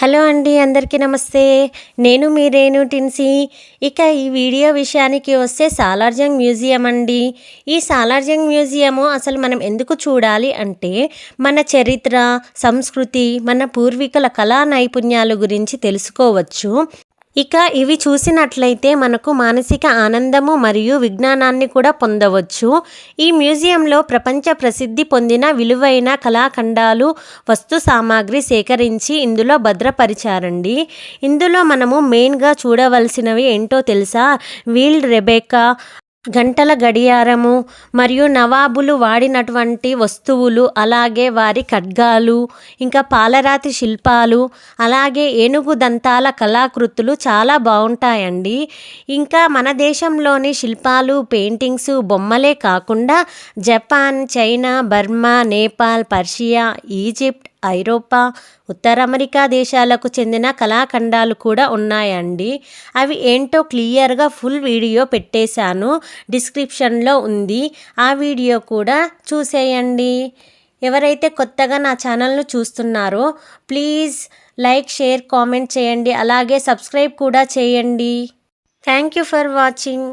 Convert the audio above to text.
Hello అండి, అందరికీ నమస్తే. నేను మీ రేణు టిన్సీ. ఇక ఈ వీడియో విషయానికి వస్తే సాలార్జంగ్ మ్యూజియం అండి. ఈ సాలార్జంగ్ మ్యూజియము అసలు మనం ఎందుకు చూడాలి అంటే మన చరిత్ర, సంస్కృతి, మన పూర్వీకుల కళా నైపుణ్యాల గురించి తెలుసుకోవచ్చు. ఇక ఇవి చూసినట్లయితే మనకు మానసిక ఆనందము మరియు విజ్ఞానాన్ని కూడా పొందవచ్చు. ఈ మ్యూజియంలో ప్రపంచ ప్రసిద్ధి పొందిన విలువైన కళాఖండాలు, వస్తు సామాగ్రి సేకరించి ఇందులో భద్రపరిచారండి. ఇందులో మనము మెయిన్గా చూడవలసినవి ఏంటో తెలుసా? వీల్ రెబెకా, గంటల గడియారము మరియు నవాబులు వాడినటువంటి వస్తువులు, అలాగే వారి ఖడ్గాలు, ఇంకా పాలరాతి శిల్పాలు, అలాగే ఏనుగు దంతాల కళాకృతులు చాలా బాగుంటాయండి. ఇంకా మన దేశంలోని శిల్పాలు, పెయింటింగ్స్, బొమ్మలే కాకుండా Japan, China, Burma, Nepal, Persia, Egypt, ఐరోపా, ఉత్తర అమెరికా దేశాలకు చెందిన కళాఖండాలు కూడా ఉన్నాయండి. అవి ఏంటో క్లియర్గా ఫుల్ వీడియో పెట్టేశాను, డిస్క్రిప్షన్లో ఉంది. ఆ వీడియో కూడా చూసేయండి. ఎవరైతే కొత్తగా నా ఛానల్ను చూస్తున్నారో ప్లీజ్ లైక్, షేర్, కామెంట్ చేయండి. అలాగే సబ్స్క్రైబ్ కూడా చేయండి. Thank you for watching.